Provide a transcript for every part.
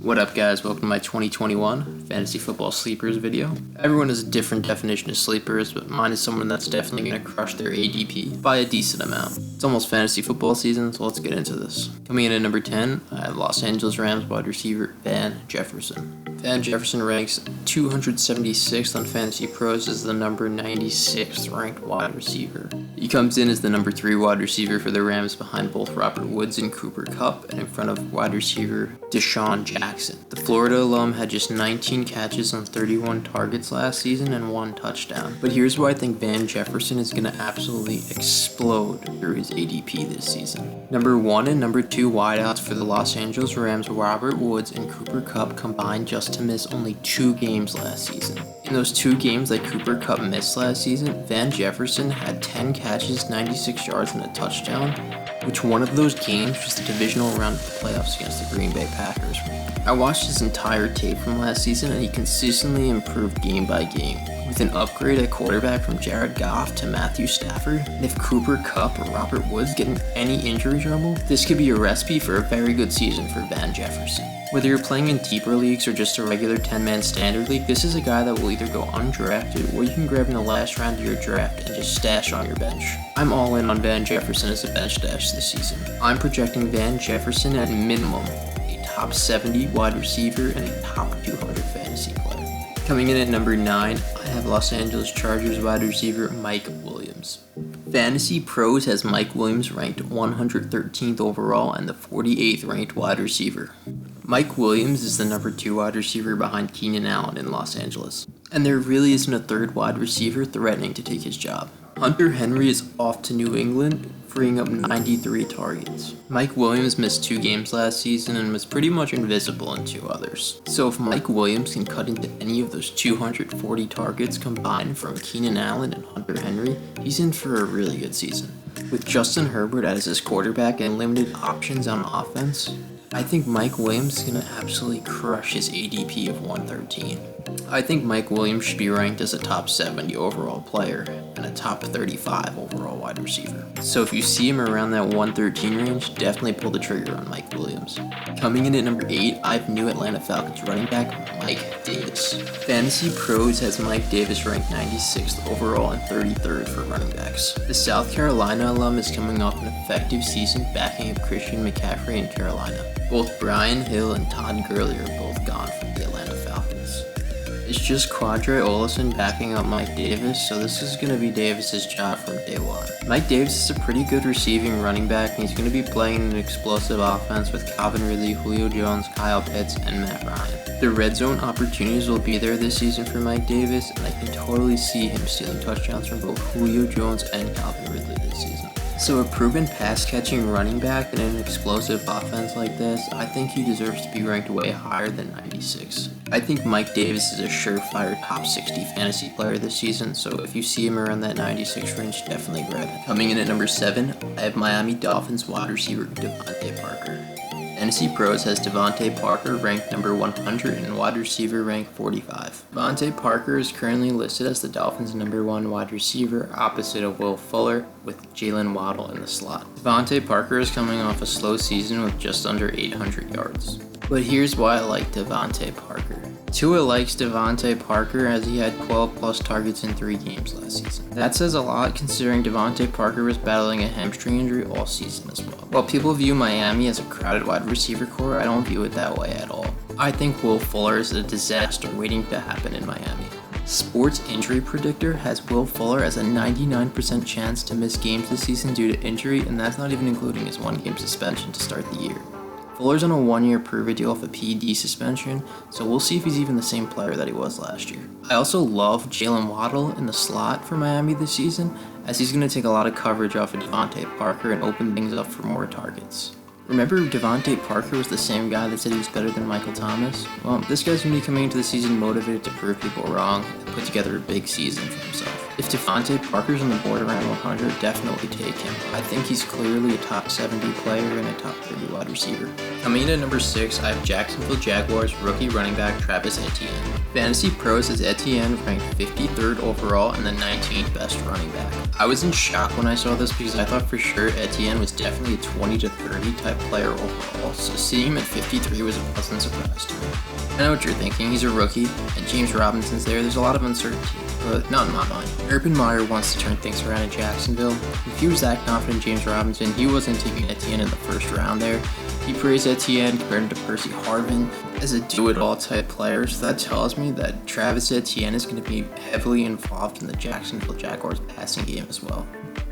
What up guys, welcome to my 2021 Fantasy Football Sleepers video. Everyone has a different definition of sleepers, but mine is someone that's definitely going to crush their ADP by a decent amount. It's almost fantasy football season, so let's get into this. Coming in at number 10, I have Los Angeles Rams wide receiver Van Jefferson. Van Jefferson ranks 276th on Fantasy Pros as the number 96th ranked wide receiver. He comes in as the number 3 wide receiver for the Rams behind both Robert Woods and Cooper Kupp and in front of wide receiver Deshaun Jackson. The Florida alum had just 19 catches on 31 targets last season and 1 touchdown. But here's why I think Van Jefferson is going to absolutely explode through his ADP this season. Number 1 and number 2 wideouts for the Los Angeles Rams, Robert Woods and Cooper Kupp, combined just to miss only 2 games last season. In those 2 games that Cooper Kupp missed last season, Van Jefferson had 10 catches, 96 yards, and a touchdown, which one of those games was the divisional round of the playoffs against the Green Bay Packers. I watched his entire tape from last season and he consistently improved game by game. With an upgrade at quarterback from Jared Goff to Matthew Stafford, and if Cooper Kupp or Robert Woods get in any injury trouble, this could be a recipe for a very good season for Van Jefferson. Whether you're playing in deeper leagues or just a regular 10-man standard league, this is a guy that will either go undrafted or you can grab in the last round of your draft and just stash on your bench. I'm all in on Van Jefferson as a bench stash this season. I'm projecting Van Jefferson at minimum a top 70 wide receiver and a top 200 fantasy player. Coming in at number 9, I have Los Angeles Chargers wide receiver Mike Williams. Fantasy Pros has Mike Williams ranked 113th overall and the 48th ranked wide receiver. Mike Williams is the number 2 wide receiver behind Keenan Allen in Los Angeles, and there really isn't a third wide receiver threatening to take his job. Hunter Henry is off to New England, freeing up 93 targets. Mike Williams missed 2 games last season and was pretty much invisible in 2 others. So if Mike Williams can cut into any of those 240 targets combined from Keenan Allen and Hunter Henry, he's in for a really good season. With Justin Herbert as his quarterback and limited options on offense, I think Mike Williams is going to absolutely crush his ADP of 113. I think Mike Williams should be ranked as a top 70 overall player and a top 35 overall wide receiver. So if you see him around that 113 range, definitely pull the trigger on Mike Williams. Coming in at number 8, I have new Atlanta Falcons running back Mike Davis. Fantasy Pros has Mike Davis ranked 96th overall and 33rd for running backs. The South Carolina alum is coming off an effective season backing up Christian McCaffrey in Carolina. Both Brian Hill and Todd Gurley are both gone from the Atlanta Falcons. It's just Quadre Olesen backing up Mike Davis, so this is going to be Davis's job from day one. Mike Davis is a pretty good receiving running back, and he's going to be playing an explosive offense with Calvin Ridley, Julio Jones, Kyle Pitts, and Matt Ryan. The red zone opportunities will be there this season for Mike Davis, and I can totally see him stealing touchdowns from both Julio Jones and Calvin Ridley this season. So a proven pass-catching running back in an explosive offense like this, I think he deserves to be ranked way higher than 96. I think Mike Davis is a surefire top 60 fantasy player this season, so if you see him around that 96 range, definitely grab him. Coming in at number 7, I have Miami Dolphins wide receiver Devontae Parker. Fantasy Pros has Devontae Parker ranked number 100 and wide receiver ranked 45. Devontae Parker is currently listed as the Dolphins' number 1 wide receiver opposite of Will Fuller with Jalen Waddle in the slot. Devontae Parker is coming off a slow season with just under 800 yards. But here's why I like Devontae Parker. Tua likes Devontae Parker as he had 12 plus targets in 3 games last season. That says a lot considering Devontae Parker was battling a hamstring injury all season as well. While people view Miami as a crowded wide receiver core, I don't view it that way at all. I think Will Fuller is a disaster waiting to happen in Miami. Sports Injury Predictor has Will Fuller as a 99% chance to miss games this season due to injury, and that's not even including his 1-game suspension to start the year. Fuller's on a 1-year prove-it deal off a PED suspension, so we'll see if he's even the same player that he was last year. I also love Jalen Waddle in the slot for Miami this season, as he's going to take a lot of coverage off of Devontae Parker and open things up for more targets. Remember Devontae Parker was the same guy that said he was better than Michael Thomas? Well, this guy's going to be coming into the season motivated to prove people wrong and put together a big season for himself. If Devontae Parker's on the board around 100, definitely take him. I think he's clearly a top 70 player and a top 30 wide receiver. Coming in at number 6, I have Jacksonville Jaguars rookie running back Travis Etienne. Fantasy Pros has Etienne ranked 53rd overall and the 19th best running back. I was in shock when I saw this because I thought for sure Etienne was definitely a 20 to 30 type type player overall, so seeing him at 53 was a pleasant surprise to me. I know what you're thinking, he's a rookie, and James Robinson's there's a lot of uncertainty, but not in my mind. Urban Meyer wants to turn things around in Jacksonville. If he was that confident in James Robinson, he wasn't taking Etienne in the first round there. He praised Etienne, compared him to Percy Harvin as a do-it-all type player, so that tells me that Travis Etienne is going to be heavily involved in the Jacksonville Jaguars passing game as well.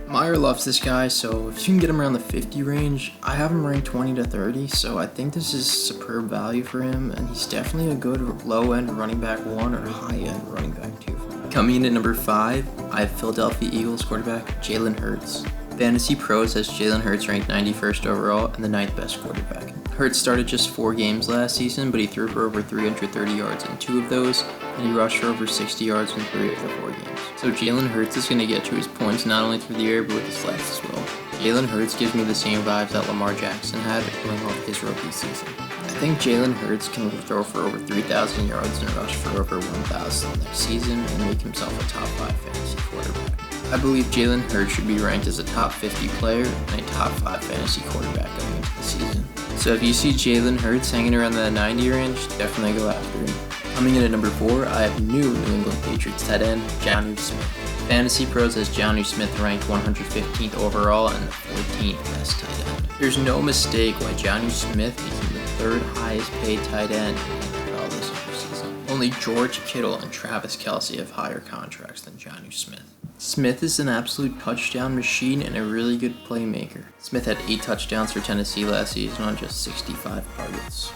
Meyer loves this guy, so if you can get him around the 50 range, I have him ranked 20 to 30, so I think this is superb value for him, and he's definitely a good low-end running back 1 or high-end running back 2. Coming in at number 5, I have Philadelphia Eagles quarterback Jalen Hurts. Fantasy Pros has Jalen Hurts ranked 91st overall and the 9th best quarterback. Hurts started just 4 games last season, but he threw for over 330 yards in 2 of those, and he rushed for over 60 yards in 3 of the 4 games. So Jalen Hurts is going to get to his points not only through the air, but with his legs as well. Jalen Hurts gives me the same vibes that Lamar Jackson had coming off his rookie season. I think Jalen Hurts can throw for over 3,000 yards and rush for over 1,000 next season and make himself a top 5 fantasy quarterback. I believe Jalen Hurts should be ranked as a top 50 player and a top 5 fantasy quarterback going into the season. So if you see Jalen Hurts hanging around the 90 range, definitely go after him. Coming in at number 4, I have new England Patriots tight end, Jonnu Smith. Fantasy Pros has Jonnu Smith ranked 115th overall and the 14th best tight end. There's no mistake why Jonnu Smith became the 3rd highest paid tight end in the NFL this offseason. Only George Kittle and Travis Kelce have higher contracts than Jonnu Smith. Smith is an absolute touchdown machine and a really good playmaker. Smith had 8 touchdowns for Tennessee last season on just 65 targets.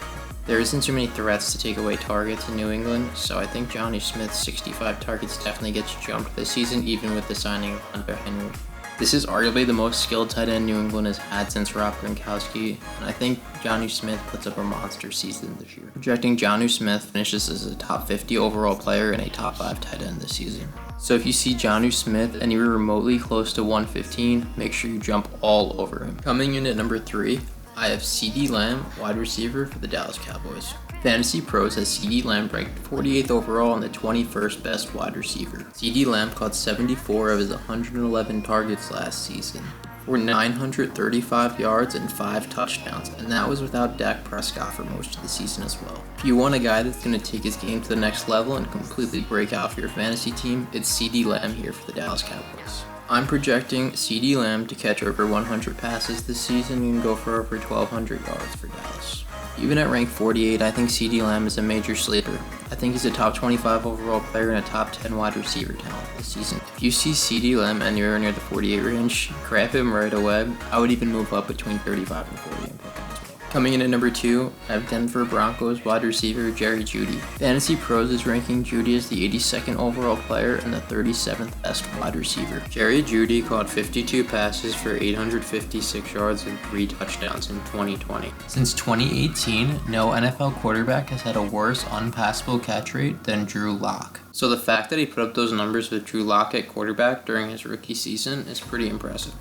There isn't too many threats to take away targets in New England, so I think Jonnu Smith's 65 targets definitely gets jumped this season, even with the signing of Hunter Henry. This is arguably the most skilled tight end New England has had since Rob Gronkowski, and I think Jonnu Smith puts up a monster season this year. Projecting Jonnu Smith finishes as a top 50 overall player and a top 5 tight end this season. So if you see Jonnu Smith anywhere remotely close to 115, make sure you jump all over him. Coming in at number 3, I have CeeDee Lamb, wide receiver for the Dallas Cowboys. Fantasy Pros has CeeDee Lamb ranked 48th overall and the 21st best wide receiver. CeeDee Lamb caught 74 of his 111 targets last season for 935 yards and 5 touchdowns, and that was without Dak Prescott for most of the season as well. If you want a guy that's going to take his game to the next level and completely break out for your fantasy team, it's CeeDee Lamb here for the Dallas Cowboys. I'm projecting CeeDee Lamb to catch over 100 passes this season and go for over 1,200 yards for Dallas. Even at rank 48, I think CeeDee Lamb is a major sleeper. I think he's a top 25 overall player and a top 10 wide receiver talent this season. If you see CeeDee Lamb anywhere near the 48 range, grab him right away. I would even move up between 35 and 40 and pick him as well. Coming in at number 2, I have Denver Broncos wide receiver Jerry Jeudy. Fantasy Pros is ranking Jeudy as the 82nd overall player and the 37th best wide receiver. Jerry Jeudy caught 52 passes for 856 yards and 3 touchdowns in 2020. Since 2018, no NFL quarterback has had a worse unpassable catch rate than Drew Lock. So the fact that he put up those numbers with Drew Lock at quarterback during his rookie season is pretty impressive.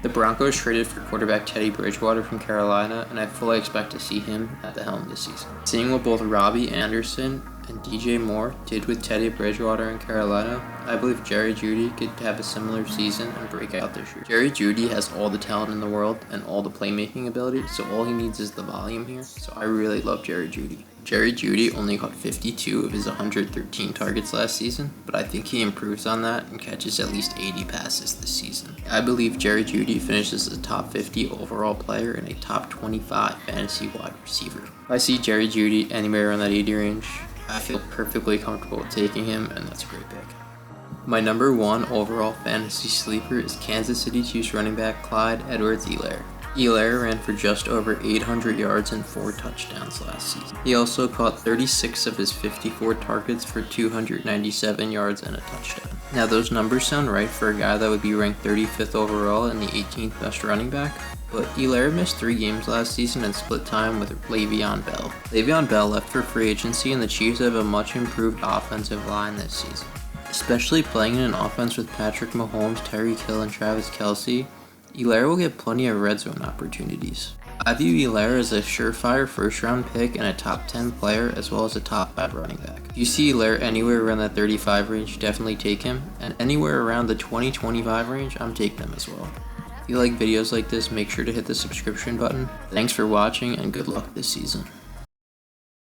The Broncos traded for quarterback Teddy Bridgewater from Carolina, and I fully expect to see him at the helm this season. Seeing what both Robbie Anderson and DJ Moore did with Teddy Bridgewater in Carolina, I believe Jerry Jeudy could have a similar season and break out this year. Jerry Jeudy has all the talent in the world and all the playmaking ability, so all he needs is the volume here. So I really love Jerry Jeudy. Jerry Jeudy only caught 52 of his 113 targets last season, but I think he improves on that and catches at least 80 passes this season. I believe Jerry Jeudy finishes as a top 50 overall player and a top 25 fantasy wide receiver. If I see Jerry Jeudy anywhere around that 80 range, I feel perfectly comfortable with taking him, and that's a great pick. My number 1 overall fantasy sleeper is Kansas City Chiefs running back Clyde Edwards-Helaire. Helaire ran for just over 800 yards and 4 touchdowns last season. He also caught 36 of his 54 targets for 297 yards and a touchdown. Now those numbers sound right for a guy that would be ranked 35th overall and the 18th best running back, but Helaire missed 3 games last season and split time with Le'Veon Bell. Le'Veon Bell left for free agency, and the Chiefs have a much improved offensive line this season. Especially playing in an offense with Patrick Mahomes, Tyreek Hill, and Travis Kelce, Helaire will get plenty of red zone opportunities. I view Helaire as a surefire first-round pick and a top 10 player, as well as a top 5 running back. If you see Helaire anywhere around that 35 range, definitely take him, and anywhere around the 20-25 range, I'm taking him as well. If you like videos like this, make sure to hit the subscription button. Thanks for watching and good luck this season.